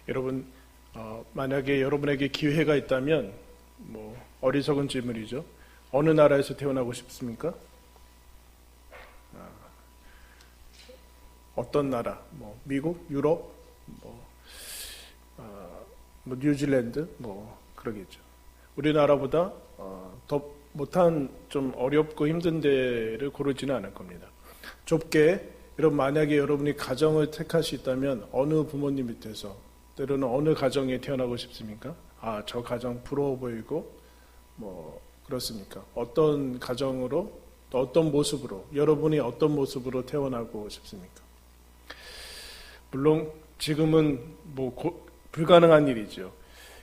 여러분, 만약에 여러분에게 기회가 있다면, 어리석은 질문이죠. 어느 나라에서 태어나고 싶습니까? 어떤 나라? 미국, 유럽, 뉴질랜드, 그러겠죠. 우리나라보다 더 못한 좀 어렵고 힘든 데를 고르지는 않을 겁니다. 좁게, 여러분 만약에 여러분이 가정을 택할 수 있다면 어느 부모님 밑에서, 때로는 어느 가정에 태어나고 싶습니까? 저 가정 부러워 보이고, 그렇습니까? 어떤 가정으로, 또 어떤 모습으로, 여러분이 어떤 모습으로 태어나고 싶습니까? 물론 지금은 불가능한 일이죠.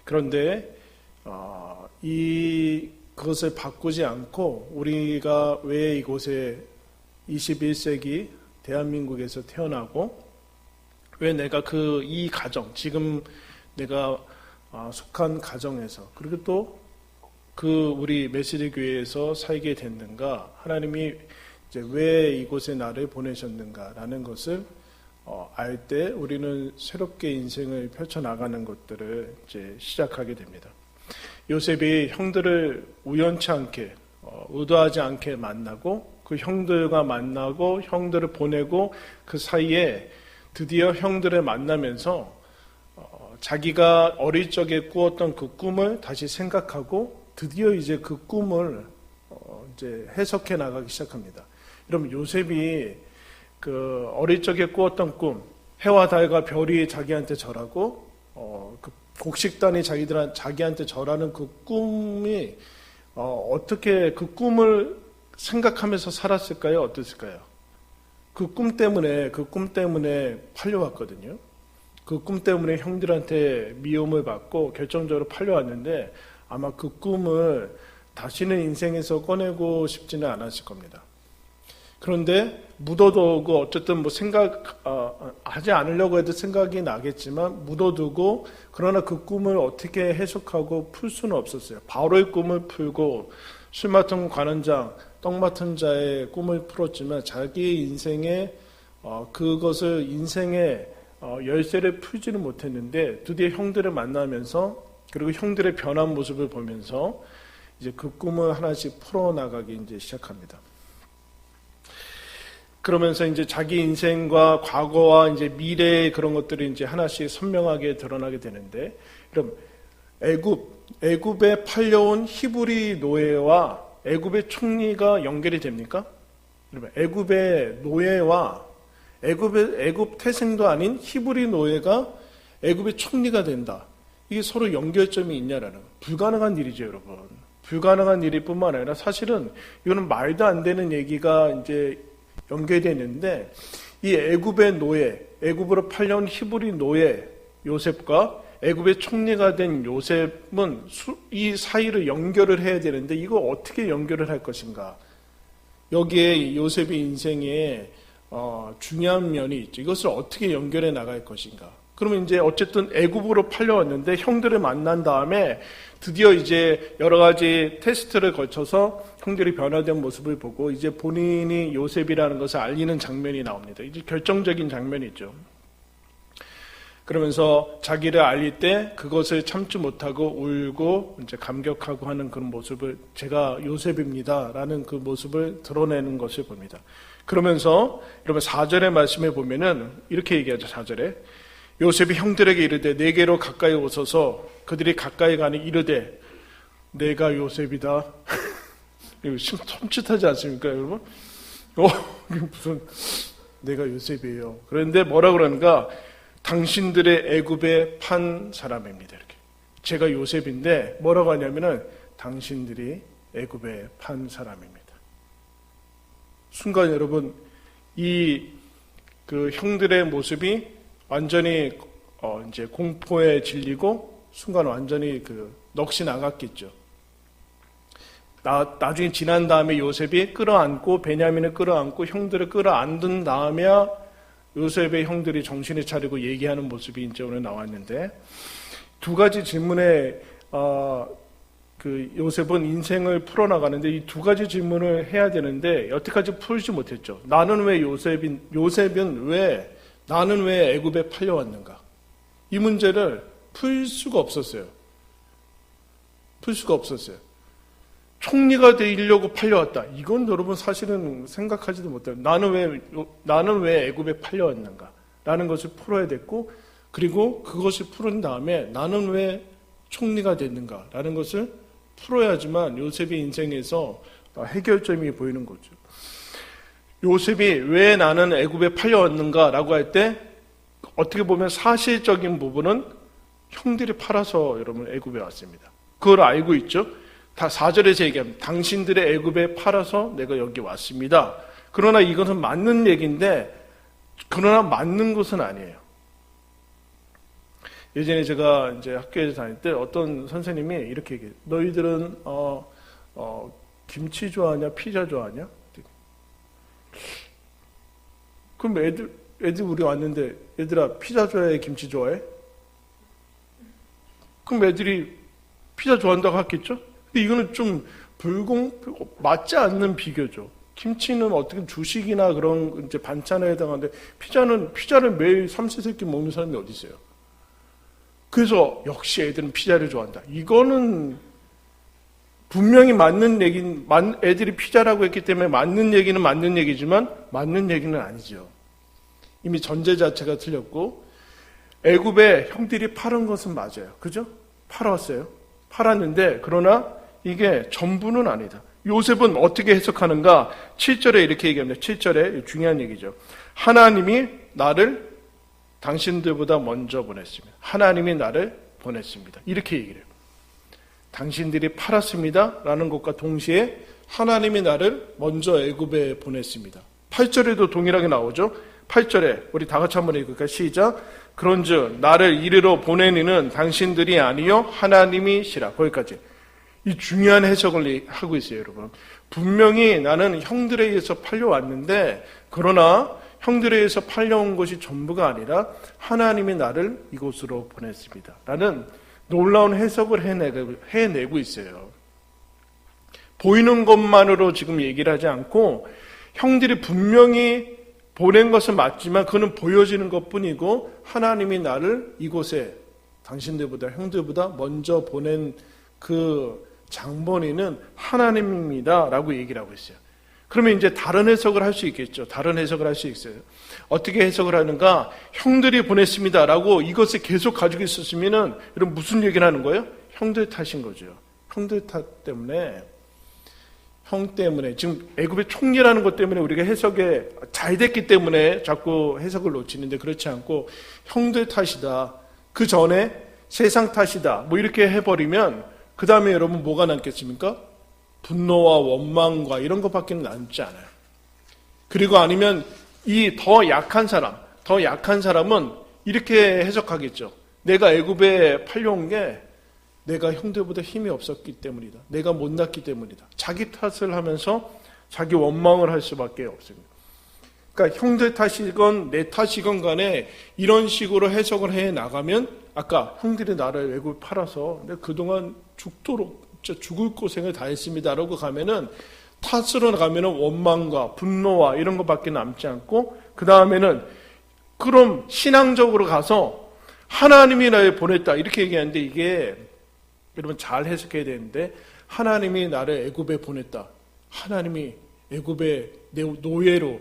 그런데 그것을 바꾸지 않고 우리가 왜 이곳에 21세기 대한민국에서 태어나고 왜 내가 이 가정, 지금 내가 속한 가정에서, 그리고 또 우리 메시지 교회에서 살게 됐는가, 하나님이 이제 왜 이곳에 나를 보내셨는가라는 것을 알 때 우리는 새롭게 인생을 펼쳐나가는 것들을 이제 시작하게 됩니다. 요셉이 형들을 우연치 않게, 의도하지 않게 만나고, 그 형들과 만나고 형들을 보내고, 그 사이에 드디어 형들을 만나면서 자기가 어릴 적에 꾸었던 그 꿈을 다시 생각하고 드디어 이제 그 꿈을 이제 해석해 나가기 시작합니다. 여러분, 요셉이 그 어릴 적에 꾸었던 꿈, 해와 달과 별이 자기한테 절하고 그 곡식단이 자기한테 절하는 그 꿈이 어떻게 그 꿈을 생각하면서 살았을까요? 어땠을까요? 그 꿈 때문에 팔려왔거든요. 그 꿈 때문에 형들한테 미움을 받고 결정적으로 팔려왔는데 아마 그 꿈을 다시는 인생에서 꺼내고 싶지는 않았을 겁니다. 그런데 묻어두고 어쨌든 하지 않으려고 해도 생각이 나겠지만 묻어두고, 그러나 그 꿈을 어떻게 해석하고 풀 수는 없었어요. 바로의 꿈을 풀고 술 맡은 관원장, 떡 맡은 자의 꿈을 풀었지만 자기의 인생에 그것을 인생의 열쇠를 풀지는 못했는데 드디어 형들을 만나면서, 그리고 형들의 변한 모습을 보면서 이제 그 꿈을 하나씩 풀어나가기 이제 시작합니다. 그러면서 이제 자기 인생과 과거와 이제 미래의 그런 것들이 이제 하나씩 선명하게 드러나게 되는데, 그럼 애굽에 팔려온 히브리 노예와 애굽의 총리가 연결이 됩니까? 그러면 애굽의 노예와 애굽 태생도 아닌 히브리 노예가 애굽의 총리가 된다. 이게 서로 연결점이 있냐라는, 불가능한 일이죠, 여러분. 불가능한 일일 뿐만 아니라 사실은 이거는 말도 안 되는 얘기가 이제 연결되는데, 이 애굽의 노예, 애굽으로 팔려온 히브리 노예 요셉과 애굽의 총리가 된 요셉은 이 사이를 연결을 해야 되는데 이거 어떻게 연결을 할 것인가? 여기에 요셉의 인생에 중요한 면이 있죠. 이것을 어떻게 연결해 나갈 것인가? 그러면 이제 어쨌든 애굽으로 팔려왔는데 형들을 만난 다음에 드디어 이제 여러 가지 테스트를 거쳐서 형들이 변화된 모습을 보고 이제 본인이 요셉이라는 것을 알리는 장면이 나옵니다. 이제 결정적인 장면이죠. 그러면서 자기를 알릴 때 그것을 참지 못하고 울고 이제 감격하고 하는 그런 모습을, 제가 요셉입니다라는 그 모습을 드러내는 것을 봅니다. 그러면서 여러분 4절의 말씀에 보면은 이렇게 얘기하죠. 4절에 요셉이 형들에게 이르되 내게로 가까이 오소서. 그들이 가까이 가니 이르되 내가 요셉이다. 이거 섬찟하지 않습니까, 여러분? 무슨 내가 요셉이에요. 그런데 뭐라 그러는가? 당신들의 애굽에 판 사람입니다. 이렇게. 제가 요셉인데 뭐라고 하냐면은 당신들이 애굽에 판 사람입니다. 순간 여러분 그 형들의 모습이 완전히 이제 공포에 질리고 순간 완전히 넋이 나갔겠죠. 나중에 지난 다음에 요셉이 끌어안고 베냐민을 끌어안고 형들을 끌어안은 다음에야 요셉의 형들이 정신을 차리고 얘기하는 모습이 이제 오늘 나왔는데, 두 가지 질문에 요셉은 인생을 풀어나가는데 이 두 가지 질문을 해야 되는데 여태까지 풀지 못했죠. 나는 왜 나는 왜 애굽에 팔려왔는가? 이 문제를 풀 수가 없었어요. 총리가 되려고 팔려왔다. 이건 여러분 사실은 생각하지도 못해요. 나는 왜 애굽에 팔려왔는가? 라는 것을 풀어야 됐고, 그리고 그것을 푸른 다음에 나는 왜 총리가 됐는가? 라는 것을 풀어야지만 요셉의 인생에서 해결점이 보이는 거죠. 요셉이 왜 나는 애굽에 팔려왔는가? 라고 할 때 어떻게 보면 사실적인 부분은 형들이 팔아서 여러분 애굽에 왔습니다. 그걸 알고 있죠. 다 4절에서 얘기합니다. 당신들의 애굽에 팔아서 내가 여기 왔습니다. 그러나 이것은 맞는 얘기인데, 그러나 맞는 것은 아니에요. 예전에 제가 이제 학교에서 다닐 때 어떤 선생님이 이렇게 얘기해요. 너희들은 김치 좋아하냐, 피자 좋아하냐? 그럼 애들 우리 왔는데 얘들아 피자 좋아해, 김치 좋아해? 그럼 애들이 피자 좋아한다고 하겠죠? 근데 이거는 좀 맞지 않는 비교죠. 김치는 어떻게 주식이나 그런 이제 반찬에 해당하는데 피자를 매일 삼시세끼 먹는 사람이 어디 있어요? 그래서 역시 애들은 피자를 좋아한다. 이거는 분명히 맞는 얘기는, 애들이 피자라고 했기 때문에 맞는 얘기는 맞는 얘기지만 맞는 얘기는 아니죠. 이미 전제 자체가 틀렸고, 애굽에 형들이 팔은 것은 맞아요. 그죠? 팔았어요. 팔았는데 그러나 이게 전부는 아니다. 요셉은 어떻게 해석하는가? 7절에 이렇게 얘기합니다. 7절에 중요한 얘기죠. 하나님이 나를 당신들보다 먼저 보냈습니다. 하나님이 나를 보냈습니다. 이렇게 얘기를 해요. 당신들이 팔았습니다. 라는 것과 동시에 하나님이 나를 먼저 애굽에 보냈습니다. 8절에도 동일하게 나오죠. 8절에 우리 다 같이 한번 읽을까요? 시작. 그런즉 나를 이리로 보내니는 당신들이 아니요 하나님이시라. 거기까지. 이 중요한 해석을 하고 있어요, 여러분. 분명히 나는 형들에 의해서 팔려왔는데, 그러나 형들에 의해서 팔려온 것이 전부가 아니라 하나님이 나를 이곳으로 보냈습니다. 라는 놀라운 해석을 해내고 있어요. 보이는 것만으로 지금 얘기를 하지 않고, 형들이 분명히 보낸 것은 맞지만 그는 보여지는 것뿐이고, 하나님이 나를 이곳에 당신들보다 형들보다 먼저 보낸 그 장본인은 하나님입니다 라고 얘기를 하고 있어요. 그러면 이제 다른 해석을 할 수 있겠죠. 다른 해석을 할 수 있어요. 어떻게 해석을 하는가? 형들이 보냈습니다 라고 이것을 계속 가지고 있었으면 여러분 무슨 얘기를 하는 거예요? 형들 탓인 거죠. 형들 탓 때문에, 형 때문에, 지금 애굽의 총리라는 것 때문에 우리가 해석에 잘 됐기 때문에 자꾸 해석을 놓치는데, 그렇지 않고 형들 탓이다, 그 전에 세상 탓이다, 뭐 이렇게 해버리면 그 다음에 여러분 뭐가 남겠습니까? 분노와 원망과 이런 것밖에 남지 않아요. 그리고 아니면 이 더 약한 사람은 이렇게 해석하겠죠. 내가 애굽에 팔려온 게 내가 형들보다 힘이 없었기 때문이다. 내가 못났기 때문이다. 자기 탓을 하면서 자기 원망을 할 수밖에 없습니다. 그러니까 형들 탓이건 내 탓이건 간에 이런 식으로 해석을 해 나가면, 아까 형들이 나를 애굽에 팔아서 내가 그동안 죽도록 진짜 죽을 고생을 다 했습니다 라고 가면은, 탓으로 가면은 원망과 분노와 이런 것밖에 남지 않고, 그 다음에는 그럼 신앙적으로 가서 하나님이 나를 보냈다 이렇게 얘기하는데, 이게 여러분 잘 해석해야 되는데, 하나님이 나를 애굽에 보냈다, 하나님이 애굽의 노예로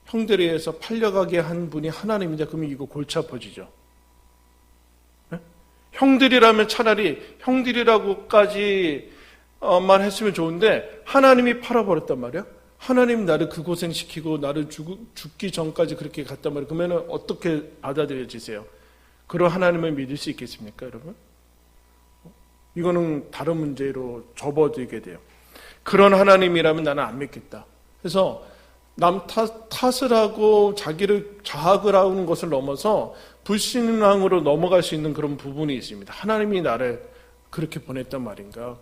형들에 의해서 팔려가게 한 분이 하나님이다, 그러면 이거 골치 아파지죠. 네? 형들이라면 차라리 형들이라고까지 만 했으면 좋은데 하나님이 팔아버렸단 말이야. 하나님 나를 그 고생시키고 나를 죽기 전까지 그렇게 갔단 말이야. 그러면 어떻게 받아들여지세요? 그런 하나님을 믿을 수 있겠습니까, 여러분? 이거는 다른 문제로 접어들게 돼요. 그런 하나님이라면 나는 안 믿겠다. 그래서 남 탓을 하고 자기를 자학을 하는 것을 넘어서 불신앙으로 넘어갈 수 있는 그런 부분이 있습니다. 하나님이 나를 그렇게 보냈단 말인가?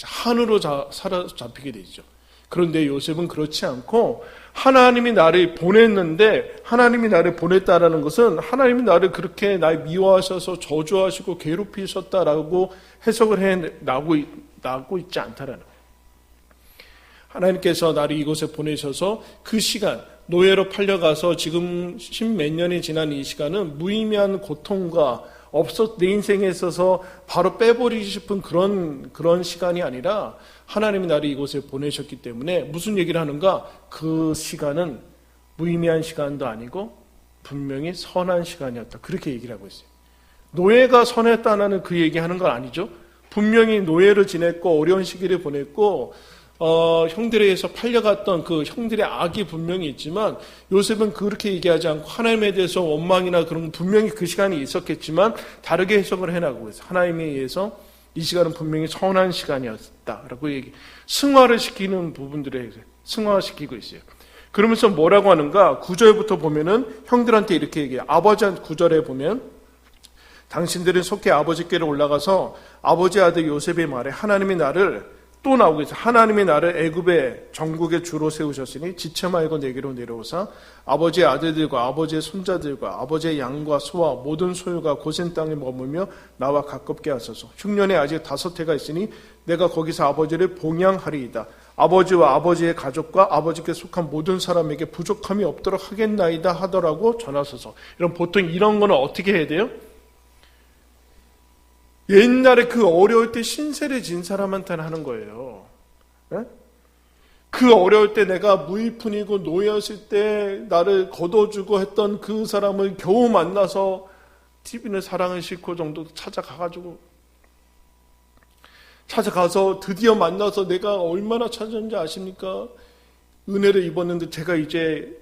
한으로 사로잡히게 되죠. 그런데 요셉은 그렇지 않고, 하나님이 나를 보냈는데, 하나님이 나를 보냈다라는 것은 하나님이 나를 그렇게 날 미워하셔서 저주하시고 괴롭히셨다라고 해석을 해 나고 있지 않다라는 거예요. 하나님께서 나를 이곳에 보내셔서 그 시간, 노예로 팔려가서 지금 십몇 년이 지난 이 시간은 무의미한 고통과 내 인생에 있어서 바로 빼버리고 싶은 그런 시간이 아니라 하나님이 나를 이곳에 보내셨기 때문에 무슨 얘기를 하는가? 그 시간은 무의미한 시간도 아니고 분명히 선한 시간이었다. 그렇게 얘기를 하고 있어요. 노예가 선했다는 그 얘기하는 건 아니죠. 분명히 노예로 지냈고 어려운 시기를 보냈고 형들에 의해서 팔려갔던 그 형들의 악이 분명히 있지만 요셉은 그렇게 얘기하지 않고 하나님에 대해서 원망이나 그런 분명히 그 시간이 있었겠지만 다르게 해석을 해나가고 있어요. 하나님에 의해서 이 시간은 분명히 선한 시간이었다라고 승화를 시키는 부분들에 승화시키고 있어요. 그러면서 뭐라고 하는가? 9절부터 보면은 형들한테 이렇게 얘기해요. 아버지한테 9절에 보면 당신들은 속히 아버지께로 올라가서 아버지 아들 요셉의 말에 하나님이 나를 또 나오고 있어요. 하나님이 나를 애굽의 전국의 주로 세우셨으니 지체 말고 내게로 내려오사 아버지의 아들들과 아버지의 손자들과 아버지의 양과 소와 모든 소유가 고센 땅에 머물며 나와 가깝게 하소서. 흉년에 아직 5해가 있으니 내가 거기서 아버지를 봉양하리이다. 아버지와 아버지의 가족과 아버지께 속한 모든 사람에게 부족함이 없도록 하겠나이다 하더라고 전하소서. 이런 보통 이런 거는 어떻게 해야 돼요? 옛날에 그 어려울 때 신세를 진 사람한테는 하는 거예요. 네? 그 어려울 때 내가 무일푼이고 노예였을 때 나를 걷어주고 했던 그 사람을 겨우 만나서 TV는 사랑을 싣고 정도 찾아가서 드디어 만나서 내가 얼마나 찾았는지 아십니까? 은혜를 입었는데 제가 이제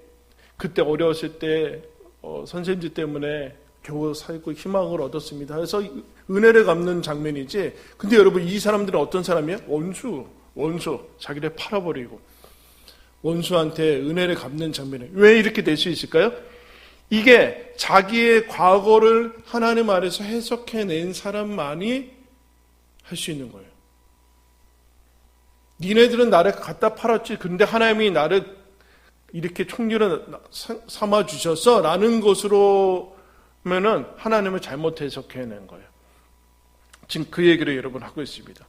그때 어려웠을 때 선생님들 때문에 겨우 살고 희망을 얻었습니다. 그래서 은혜를 갚는 장면이지. 근데 여러분 이 사람들은 어떤 사람이에요? 원수. 자기를 팔아버리고 원수한테 은혜를 갚는 장면이에요. 왜 이렇게 될 수 있을까요? 이게 자기의 과거를 하나님 아래서 해석해낸 사람만이 할 수 있는 거예요. 니네들은 나를 갖다 팔았지. 근데 하나님이 나를 이렇게 총리로 삼아주셔서 라는 것으로 면은 하나님을 잘못 해석해낸 거예요. 지금 그 얘기를 여러분 하고 있습니다.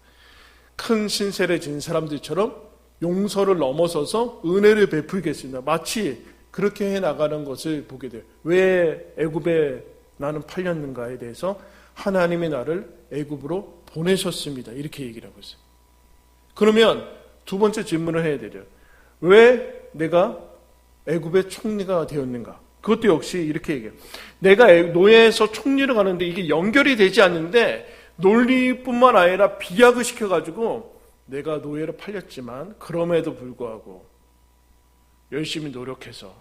큰 신세를 진 사람들처럼 용서를 넘어서서 은혜를 베풀겠습니다. 마치 그렇게 해나가는 것을 보게 돼요. 왜 애굽에 나는 팔렸는가에 대해서 하나님이 나를 애굽으로 보내셨습니다. 이렇게 얘기를 하고 있어요. 그러면 두 번째 질문을 해야 되죠. 왜 내가 애굽의 총리가 되었는가? 그것도 역시 이렇게 얘기해요. 내가 노예에서 총리로 가는데 이게 연결이 되지 않는데 논리뿐만 아니라 비약을 시켜가지고 내가 노예로 팔렸지만 그럼에도 불구하고 열심히 노력해서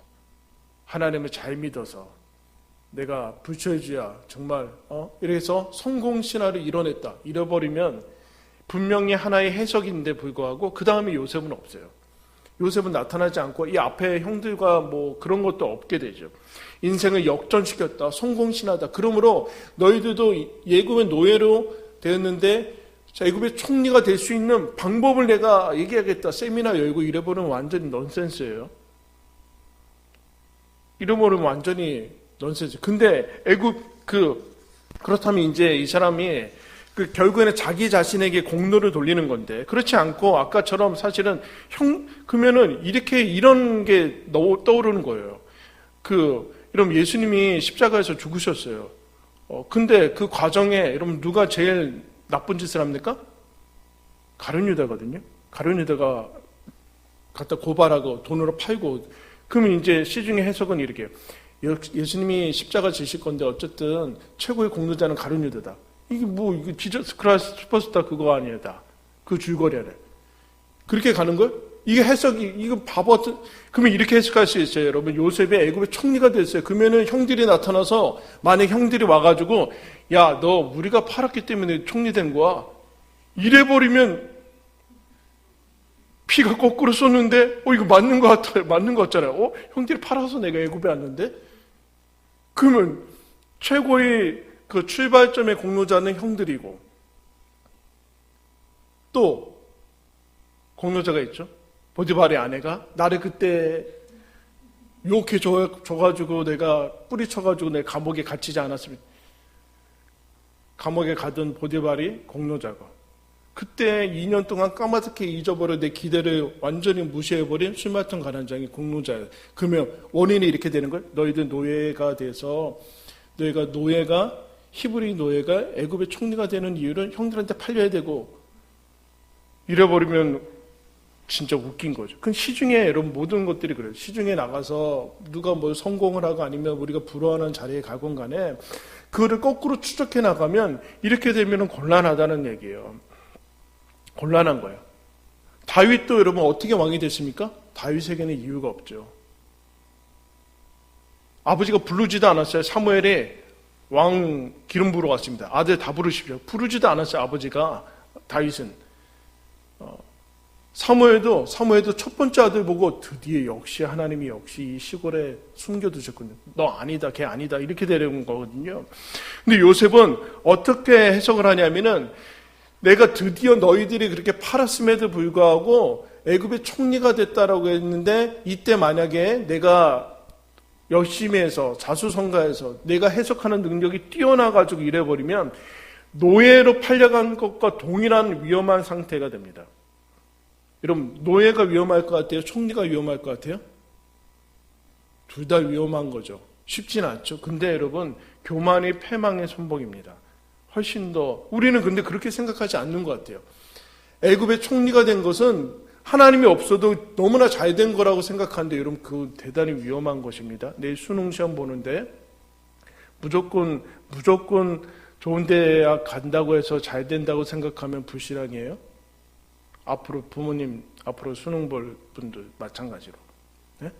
하나님을 잘 믿어서 내가 불철주야 정말 이래서 성공 신화를 이뤄냈다. 잃어버리면 분명히 하나의 해석인데 불구하고 그 다음에 요셉은 없어요. 요셉은 나타나지 않고 이 앞에 형들과 뭐 그런 것도 없게 되죠. 인생을 역전시켰다. 성공신하다. 그러므로 너희들도 애굽의 노예로 되었는데 애굽의 총리가 될 수 있는 방법을 내가 얘기하겠다. 세미나 열고 이래버리면 완전히 넌센스예요. 이래버리면 완전히 넌센스. 근데 애굽 그렇다면 이제 이 사람이 결국에는 자기 자신에게 공로를 돌리는 건데 그렇지 않고 아까처럼 사실은 그러면은 이런 게 떠오르는 거예요. 이러면 예수님이 십자가에서 죽으셨어요. 근데 그 과정에 여러분 누가 제일 나쁜 짓을 합니까? 가룟 유다거든요. 가룟 유다가 갖다 고발하고 돈으로 팔고 그러면 이제 시중의 해석은 이렇게 예수님이 십자가 지실 건데 어쨌든 최고의 공로자는 가룟 유다다. 이게 지저스 크라이스트 슈퍼스타 그거 아니에다. 그 줄거리를. 그렇게 가는 걸? 이게 해석이, 이거 바보 같은, 그러면 이렇게 해석할 수 있어요. 여러분, 요셉이 애굽의 총리가 됐어요. 그러면은 형들이 나타나서, 만약 형들이 와가지고, 야, 너 우리가 팔았기 때문에 총리 된 거야. 이래버리면, 피가 거꾸로 쏟는데, 이거 맞는 거 같아요. 맞는 거 같잖아요. 형들이 팔아서 내가 애굽에 왔는데? 그러면, 최고의 그 출발점의 공로자는 형들이고 또 공로자가 있죠. 보디발의 아내가 나를 그때 유혹해 줘가지고 내가 뿌리쳐가지고 내 감옥에 갇히지 않았습니다. 감옥에 가던 보디발이 공로자고 그때 2년 동안 까맣게 잊어버려 내 기대를 완전히 무시해버린 술 맡은 가난장이 공로자예요. 그러면 원인이 이렇게 되는 거예요. 너희들 노예가 돼서 너희가 히브리 노예가 애굽의 총리가 되는 이유는 형들한테 팔려야 되고 이래버리면 진짜 웃긴 거죠. 그 시중에 여러분 모든 것들이 그래요. 시중에 나가서 누가 뭐 성공을 하고 아니면 우리가 부러워하는 자리에 가건 간에 그거를 거꾸로 추적해 나가면 이렇게 되면 곤란하다는 얘기예요. 곤란한 거예요. 다윗도 여러분 어떻게 왕이 됐습니까? 다윗에게는 이유가 없죠. 아버지가 부르지도 않았어요. 사무엘이 왕 기름 부으러 왔습니다. 아들 다 부르십시오. 부르지도 않았어요. 아버지가 다윗은. 사무엘도 첫 번째 아들 보고 드디어 역시 하나님이 역시 이 시골에 숨겨두셨군요. 너 아니다, 걔 아니다 이렇게 되는 거거든요. 근데 요셉은 어떻게 해석을 하냐면은 내가 드디어 너희들이 그렇게 팔았음에도 불구하고 애굽의 총리가 됐다라고 했는데 이때 만약에 내가 열심히 해서 자수성가해서 내가 해석하는 능력이 뛰어나가지고 이래버리면 노예로 팔려간 것과 동일한 위험한 상태가 됩니다. 여러분 노예가 위험할 것 같아요? 총리가 위험할 것 같아요? 둘 다 위험한 거죠. 쉽진 않죠. 근데 여러분 교만이 패망의 선봉입니다. 훨씬 더 우리는 근데 그렇게 생각하지 않는 것 같아요. 애굽의 총리가 된 것은 하나님이 없어도 너무나 잘 된 거라고 생각하는데 여러분 그 대단히 위험한 것입니다. 내일 수능 시험 보는데 무조건 좋은 대학 간다고 해서 잘 된다고 생각하면 불신앙이에요. 앞으로 부모님 앞으로 수능 볼 분들 마찬가지로. 네?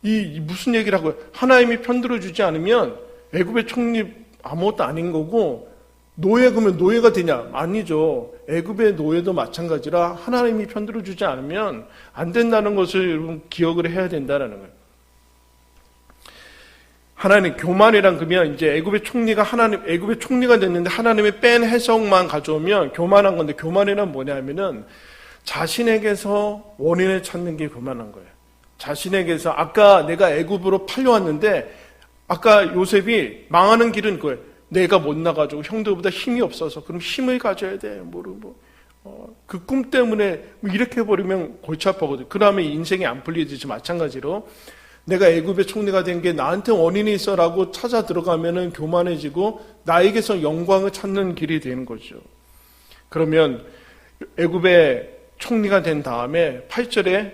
이 무슨 얘기를 하고요? 하나님이 편들어 주지 않으면 애굽의 총리 아무것도 아닌 거고 노예 그러면 노예가 되냐? 아니죠. 애굽의 노예도 마찬가지라 하나님이 편들어 주지 않으면 안 된다는 것을 여러분 기억을 해야 된다는 거예요. 하나님 교만이란 그러면 이제 애굽의 총리가 됐는데 하나님의 뺀 해석만 가져오면 교만한 건데 교만이란 뭐냐면은 자신에게서 원인을 찾는 게 교만한 거예요. 자신에게서 아까 내가 애굽으로 팔려왔는데 아까 요셉이 망하는 길은 그거예요. 내가 못 나가지고 형들보다 힘이 없어서 그럼 힘을 가져야 돼. 그 꿈 때문에 이렇게 해버리면 골치 아파거든요. 그 다음에 인생이 안 풀리듯이 마찬가지로 내가 애굽의 총리가 된 게 나한테 원인이 있어라고 찾아 들어가면은 교만해지고 나에게서 영광을 찾는 길이 되는 거죠. 그러면 애굽의 총리가 된 다음에 8절에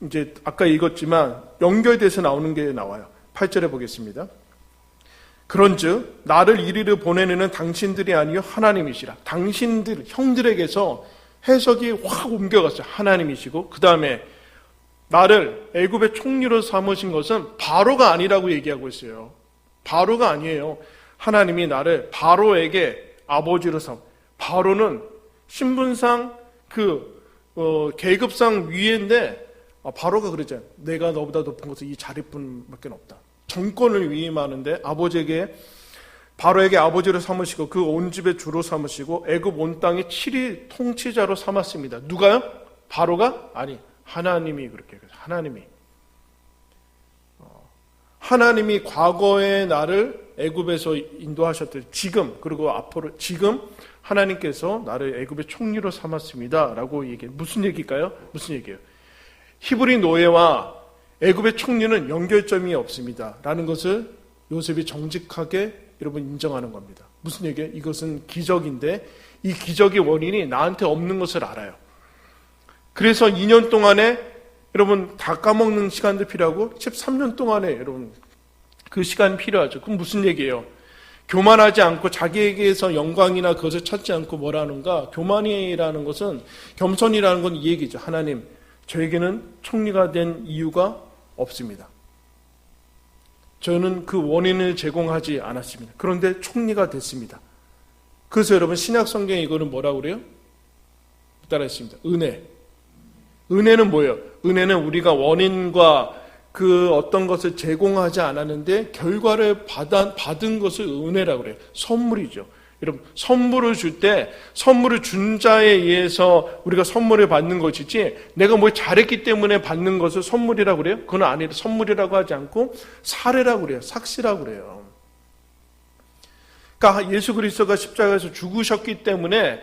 이제 아까 읽었지만 연결돼서 나오는 게 나와요. 8절에 보겠습니다. 그런즉 나를 이리로 보내는 당신들이 아니요 하나님이시라. 당신들 형들에게서 해석이 확 옮겨갔어요. 하나님이시고 그 다음에 나를 애굽의 총리로 삼으신 것은 바로가 아니라고 얘기하고 있어요. 바로가 아니에요. 하나님이 나를 바로에게 아버지로 삼. 바로는 신분상 계급상 위인데 바로가 그러잖아요. 내가 너보다 높은 것은 이 자리뿐밖에 없다. 정권을 위임하는데 바로에게 아버지로 삼으시고 그 온 집의 주로 삼으시고 애굽 온 땅의 7위 통치자로 삼았습니다. 누가요? 바로가? 아니. 하나님이 그렇게 해요. 하나님이 과거에 나를 애굽에서 인도하셨듯 그리고 앞으로 지금 하나님께서 나를 애굽의 총리로 삼았습니다. 라고 얘기해요. 무슨 얘기일까요? 무슨 얘기예요? 히브리 노예와 애굽의 총리는 연결점이 없습니다. 라는 것을 요셉이 정직하게 여러분 인정하는 겁니다. 무슨 얘기예요? 이것은 기적인데 이 기적의 원인이 나한테 없는 것을 알아요. 그래서 2년 동안에 여러분 다 까먹는 시간도 필요하고 13년 동안에 여러분 그 시간이 필요하죠. 그럼 무슨 얘기예요? 교만하지 않고 자기에게서 영광이나 그것을 찾지 않고 뭐라는가? 교만이라는 것은 겸손이라는 건 이 얘기죠. 하나님, 저에게는 총리가 된 이유가 없습니다. 저는 그 원인을 제공하지 않았습니다. 그런데 총리가 됐습니다. 그래서 여러분 신약 성경에 이거는 뭐라고 그래요? 따라했습니다. 은혜. 은혜는 뭐예요? 은혜는 우리가 원인과 그 어떤 것을 제공하지 않았는데 결과를 받은 것을 은혜라고 그래요. 선물이죠. 여러분 선물을 줄 때 선물을 준 자에 의해서 우리가 선물을 받는 것이지 내가 뭘 잘했기 때문에 받는 것을 선물이라고 그래요? 그건 아니에요. 선물이라고 하지 않고 사례라고 그래요. 삭시라고 그래요. 그러니까 예수 그리스도가 십자가에서 죽으셨기 때문에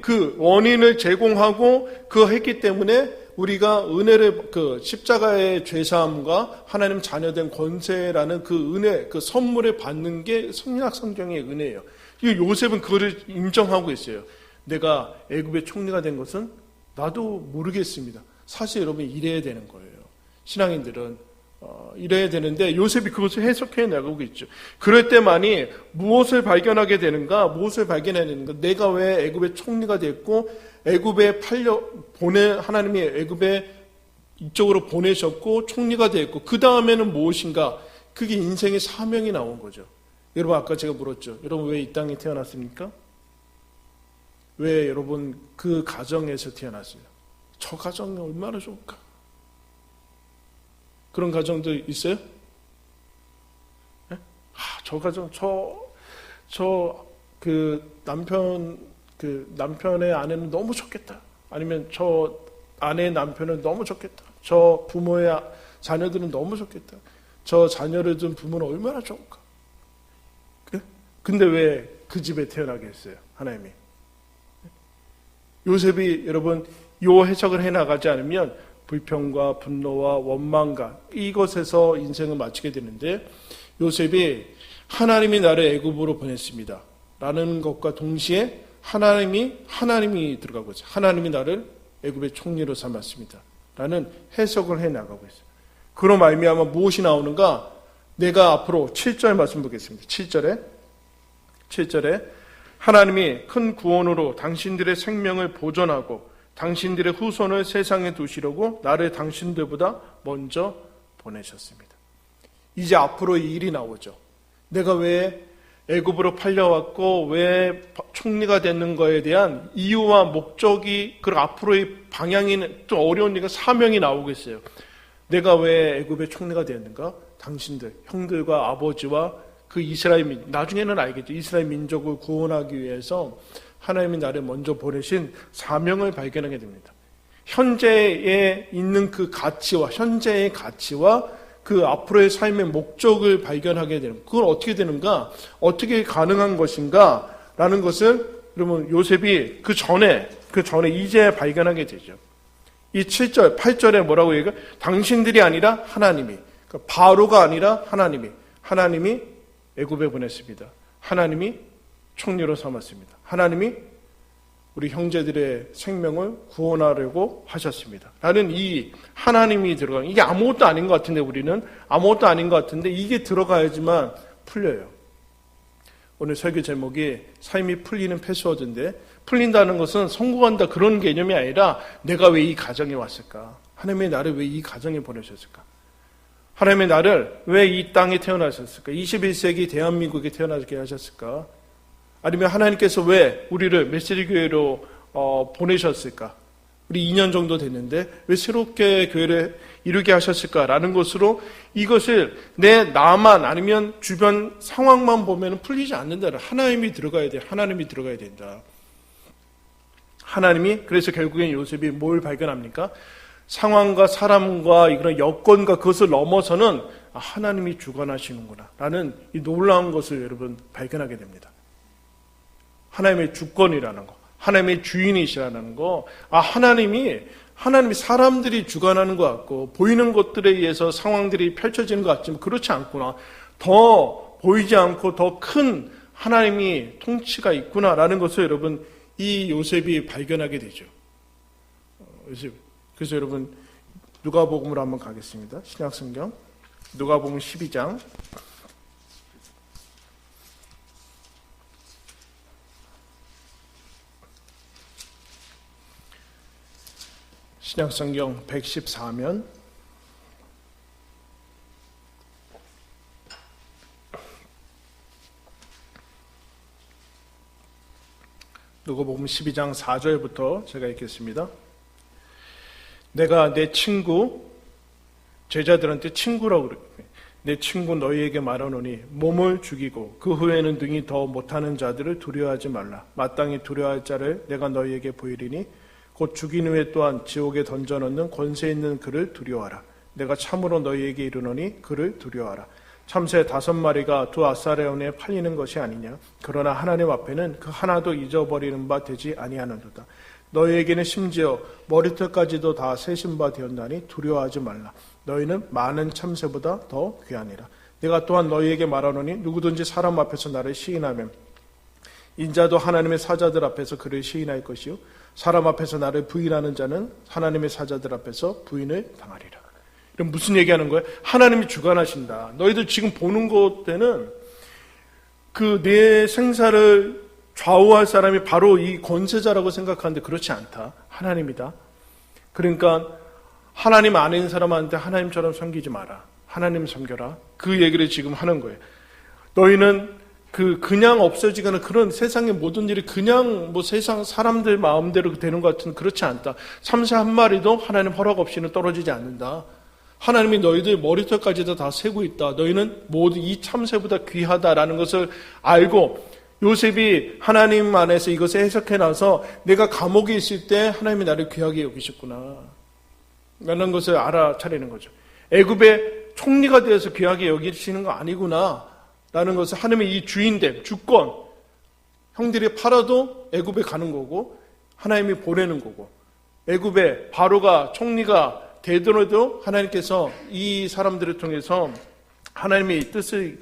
그 원인을 제공하고 그거 했기 때문에 우리가 은혜를 그 십자가의 죄사함과 하나님 자녀된 권세라는 그 은혜, 그 선물을 받는 게 신약 성경의 은혜예요. 이 요셉은 그거를 인정하고 있어요. 내가 애굽의 총리가 된 것은 나도 모르겠습니다. 사실 여러분 이래야 되는 거예요. 신앙인들은 이래야 되는데 요셉이 그것을 해석해 나가고 있죠. 그럴 때만이 무엇을 발견하게 되는가? 무엇을 발견해내는가? 내가 왜 애굽의 총리가 됐고 애굽에 하나님이 애굽에 이쪽으로 보내셨고 총리가 됐고 그 다음에는 무엇인가? 그게 인생의 사명이 나온 거죠. 여러분 아까 제가 물었죠. 여러분 왜 이 땅에 태어났습니까? 왜 여러분 그 가정에서 태어났어요? 저 가정이 얼마나 좋을까? 그런 가정도 있어요? 네? 저 가정, 남편의 아내는 너무 좋겠다. 아니면 저 아내의 남편은 너무 좋겠다. 저 부모의 자녀들은 너무 좋겠다. 저 자녀를 둔 부모는 얼마나 좋을까? 근데 왜 그 집에 태어나게 했어요? 하나님이. 요셉이 여러분 요 해석을 해나가지 않으면 불평과 분노와 원망과 이것에서 인생을 마치게 되는데 요셉이 하나님이 나를 애굽으로 보냈습니다. 라는 것과 동시에 하나님이 들어가고 있어요. 하나님이 나를 애굽의 총리로 삼았습니다. 라는 해석을 해나가고 있어요. 그로 말미암아 무엇이 나오는가? 내가 앞으로 7절 말씀 보겠습니다. 7절에 하나님이 큰 구원으로 당신들의 생명을 보존하고 당신들의 후손을 세상에 두시려고 나를 당신들보다 먼저 보내셨습니다. 이제 앞으로 이 일이 나오죠. 내가 왜 애굽으로 팔려왔고 왜 총리가 됐는 거에 대한 이유와 목적이 그리고 앞으로의 방향이 좀 어려운 일과 사명이 나오고 있어요. 내가 왜 애굽의 총리가 되었는가? 당신들, 형들과 아버지와 그 이스라엘 나중에는 알겠죠. 이스라엘 민족을 구원하기 위해서 하나님이 나를 먼저 보내신 사명을 발견하게 됩니다. 현재에 있는 그 가치와 현재의 가치와 그 앞으로의 삶의 목적을 발견하게 되는 그건 어떻게 되는가? 어떻게 가능한 것인가? 라는 것을 여러분 요셉이 그 전에 이제 발견하게 되죠. 이 7절, 8절에 뭐라고 얘기해요? 당신들이 아니라 하나님이 그러니까 바로가 아니라 하나님이 애굽에 보냈습니다. 하나님이 총리로 삼았습니다. 하나님이 우리 형제들의 생명을 구원하려고 하셨습니다. 라는 이 하나님이 들어가는 이게 아무것도 아닌 것 같은데 우리는 아무것도 아닌 것 같은데 이게 들어가야지만 풀려요. 오늘 설교 제목이 삶이 풀리는 패스워드인데 풀린다는 것은 성공한다 그런 개념이 아니라 내가 왜 이 가정에 왔을까? 하나님이 나를 왜 이 가정에 보내셨을까? 하나님의 나를 왜 이 땅에 태어나셨을까? 21세기 대한민국에 태어나게 하셨을까? 아니면 하나님께서 왜 우리를 메시지 교회로 보내셨을까? 우리 2년 정도 됐는데 왜 새롭게 교회를 이루게 하셨을까라는 것으로 이것을 나만 아니면 주변 상황만 보면 풀리지 않는다. 하나님이 들어가야 돼. 하나님이 들어가야 된다. 하나님이 그래서 결국엔 요셉이 뭘 발견합니까? 상황과 사람과 이런 여건과 그것을 넘어서는 하나님이 주관하시는구나 라는 이 놀라운 것을 여러분 발견하게 됩니다. 하나님의 주권이라는 거, 하나님의 주인이시라는 거, 하나님이 사람들이 주관하는 것 같고 보이는 것들에 의해서 상황들이 펼쳐지는 것 같지만 그렇지 않구나. 더 보이지 않고 더 큰 하나님이 통치가 있구나라는 것을 여러분 이 요셉이 발견하게 되죠. 그래서 여러분 누가복음으로 한번 가겠습니다. 신약성경 누가복음 12장 신약성경 114면 누가복음 12장 4절부터 제가 읽겠습니다. 내가 내 친구 제자들한테 친구라고 그래요. 내 친구 너희에게 말하노니 몸을 죽이고 그 후에는 능히 더 못하는 자들을 두려워하지 말라. 마땅히 두려워할 자를 내가 너희에게 보이리니 곧 죽인 후에 또한 지옥에 던져넣는 권세 있는 그를 두려워하라. 내가 참으로 너희에게 이르노니 그를 두려워하라. 참새 5마리가 두 아사레온에 팔리는 것이 아니냐. 그러나 하나님 앞에는 그 하나도 잊어버리는 바 되지 아니하는도다. 너희에게는 심지어 머리털까지도 다 세신 바 되었나니 두려워하지 말라. 너희는 많은 참새보다 더 귀하니라. 내가 또한 너희에게 말하노니 누구든지 사람 앞에서 나를 시인하면 인자도 하나님의 사자들 앞에서 그를 시인할 것이요 사람 앞에서 나를 부인하는 자는 하나님의 사자들 앞에서 부인을 당하리라. 그럼 무슨 얘기하는 거예요? 하나님이 주관하신다. 너희들 지금 보는 것 때는 그 내 생사를 좌우할 사람이 바로 이 권세자라고 생각하는데 그렇지 않다. 하나님이다. 그러니까 하나님 아닌 사람한테 하나님처럼 섬기지 마라. 하나님 섬겨라. 그 얘기를 지금 하는 거예요. 너희는 그냥 없어지거나 그런 세상의 모든 일이 그냥 뭐 세상 사람들 마음대로 되는 것 같은 그렇지 않다. 참새 한 마리도 하나님 허락 없이는 떨어지지 않는다. 하나님이 너희들 머리털까지도 다 세고 있다. 너희는 모두 이 참새보다 귀하다라는 것을 알고 요셉이 하나님 안에서 이것을 해석해 놔서 내가 감옥에 있을 때 하나님이 나를 귀하게 여기셨구나 라는 것을 알아차리는 거죠. 애굽의 총리가 되어서 귀하게 여기시는 거 아니구나 라는 것을 하나님의 이 주인됨, 주권, 형들이 팔아도 애굽에 가는 거고 하나님이 보내는 거고 애굽의 바로가 총리가 되더라도 하나님께서 이 사람들을 통해서 하나님의 뜻을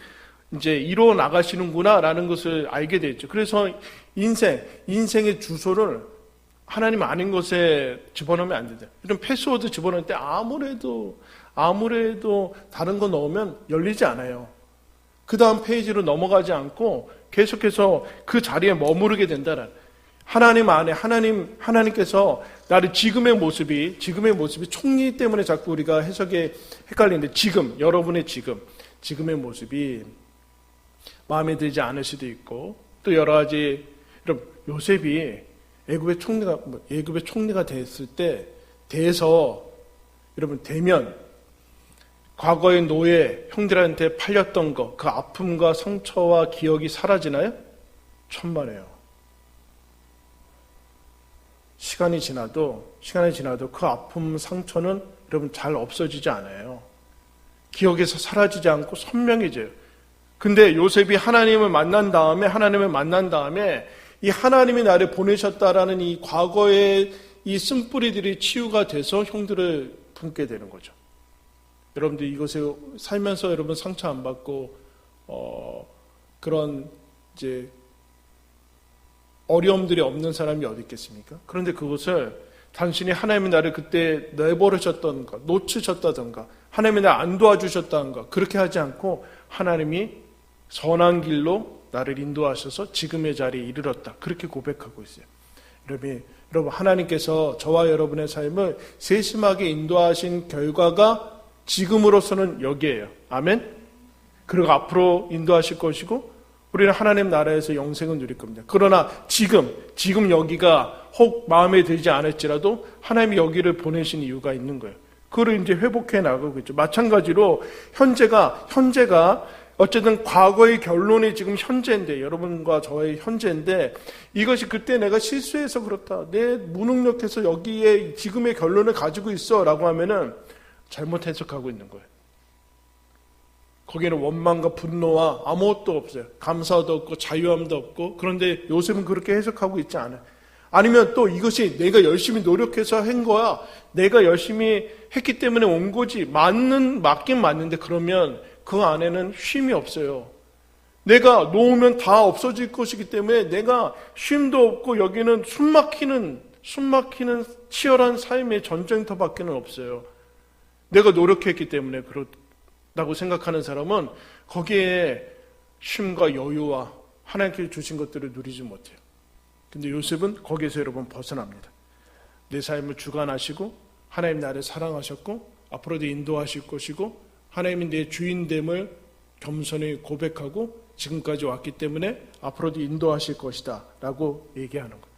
이제 이루어 나가시는구나라는 것을 알게 됐죠. 그래서 인생의 주소를 하나님 아닌 것에 집어넣으면 안 된다. 이런 패스워드 집어넣을 때 아무래도 다른 거 넣으면 열리지 않아요. 그 다음 페이지로 넘어가지 않고 계속해서 그 자리에 머무르게 된다는 하나님 안에 하나님께서 나를 지금의 모습이 총리 때문에 자꾸 우리가 해석에 헷갈리는데 여러분의 지금의 모습이 마음에 들지 않을 수도 있고 또 여러 가지 여러분 요셉이 애굽의 총리가 됐을 때 여러분 되면 과거의 노예 형들한테 팔렸던 거 그 아픔과 상처와 기억이 사라지나요? 천만에요. 시간이 지나도 그 아픔, 상처는 여러분 잘 없어지지 않아요. 기억에서 사라지지 않고 선명해져요. 근데 요셉이 하나님을 만난 다음에 이 하나님이 나를 보내셨다라는 이 과거의 이 쓴뿌리들이 치유가 돼서 형들을 품게 되는 거죠. 여러분들 이것에 살면서 여러분 상처 안 받고 그런 이제 어려움들이 없는 사람이 어디 있겠습니까? 그런데 그것을 당신이 하나님이 나를 그때 내버리셨던가 놓치셨다던가 하나님이 나를 안 도와주셨다던가 그렇게 하지 않고 하나님이 선한 길로 나를 인도하셔서 지금의 자리에 이르렀다. 그렇게 고백하고 있어요. 여러분 하나님께서 저와 여러분의 삶을 세심하게 인도하신 결과가 지금으로서는 여기에요. 아멘? 그리고 앞으로 인도하실 것이고 우리는 하나님 나라에서 영생을 누릴 겁니다. 그러나 지금 여기가 혹 마음에 들지 않을지라도 하나님이 여기를 보내신 이유가 있는 거예요. 그걸 이제 회복해 나가고 있죠. 마찬가지로 현재가 어쨌든 과거의 결론이 지금 현재인데 여러분과 저의 현재인데 이것이 그때 내가 실수해서 그렇다. 내 무능력해서 여기에 지금의 결론을 가지고 있어 라고 하면은 잘못 해석하고 있는 거예요. 거기에는 원망과 분노와 아무것도 없어요. 감사도 없고 자유함도 없고 그런데 요셉은 그렇게 해석하고 있지 않아요. 아니면 또 이것이 내가 열심히 노력해서 한 거야. 내가 열심히 했기 때문에 온 거지. 맞긴 맞는데 그러면 그 안에는 쉼이 없어요. 내가 놓으면 다 없어질 것이기 때문에 내가 쉼도 없고 여기는 숨막히는 치열한 삶의 전쟁터밖에는 없어요. 내가 노력했기 때문에 그렇다고 생각하는 사람은 거기에 쉼과 여유와 하나님께서 주신 것들을 누리지 못해요. 근데 요셉은 거기에서 여러분 벗어납니다. 내 삶을 주관하시고 하나님 나를 사랑하셨고 앞으로도 인도하실 것이고 하나님이 내 주인됨을 겸손히 고백하고 지금까지 왔기 때문에 앞으로도 인도하실 것이다 라고 얘기하는 거예요.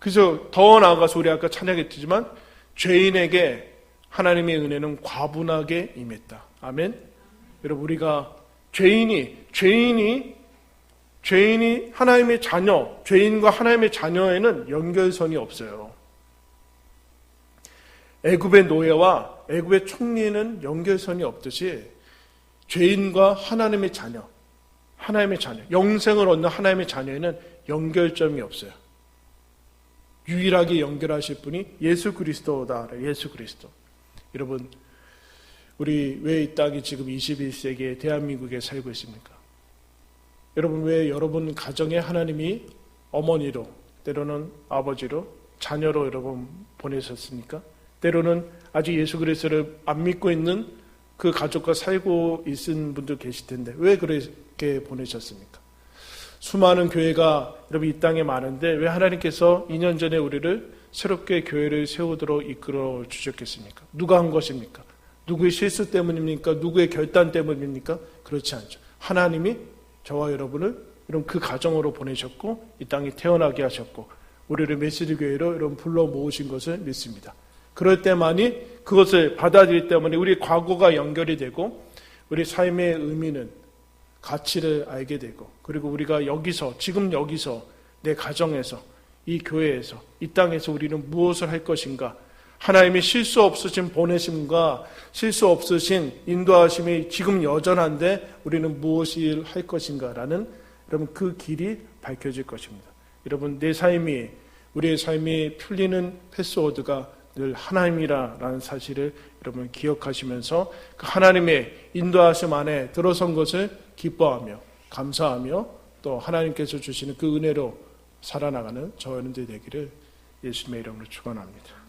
그래서 더 나아가서 우리 아까 찬양했지만 죄인에게 하나님의 은혜는 과분하게 임했다. 아멘. 여러분 우리가 죄인이 하나님의 자녀, 죄인과 하나님의 자녀에는 연결선이 없어요. 애굽의 노예와 애굽의 총리에는 연결선이 없듯이 죄인과 하나님의 자녀, 영생을 얻는 하나님의 자녀에는 연결점이 없어요. 유일하게 연결하실 분이 예수 그리스도다. 예수 그리스도. 여러분, 우리 왜 이 땅이 지금 21세기에 대한민국에 살고 있습니까? 여러분, 왜 여러분 가정에 하나님이 어머니로, 때로는 아버지로, 자녀로 여러분 보내셨습니까? 때로는 아직 예수 그리스도를 안 믿고 있는 그 가족과 살고 있는 분도 계실 텐데 왜 그렇게 보내셨습니까? 수많은 교회가 여러분 이 땅에 많은데 왜 하나님께서 2년 전에 우리를 새롭게 교회를 세우도록 이끌어 주셨겠습니까? 누가 한 것입니까? 누구의 실수 때문입니까? 누구의 결단 때문입니까? 그렇지 않죠. 하나님이 저와 여러분을 여러분 그 가정으로 보내셨고 이 땅에 태어나게 하셨고 우리를 메시지 교회로 여러분 불러 모으신 것을 믿습니다. 그럴 때만이 그것을 받아들일 때만에 우리 과거가 연결이 되고 우리 삶의 의미는 가치를 알게 되고 그리고 우리가 여기서 지금 여기서 내 가정에서 이 교회에서 이 땅에서 우리는 무엇을 할 것인가 하나님의 실수 없으신 보내심과 실수 없으신 인도하심이 지금 여전한데 우리는 무엇을 할 것인가라는 여러분 그 길이 밝혀질 것입니다. 여러분 내 삶이 우리의 삶이 풀리는 패스워드가 늘 하나님이라는 사실을 여러분 기억하시면서 그 하나님의 인도하심 안에 들어선 것을 기뻐하며 감사하며 또 하나님께서 주시는 그 은혜로 살아나가는 저와 여러분들 되기를 예수님의 이름으로 축원합니다.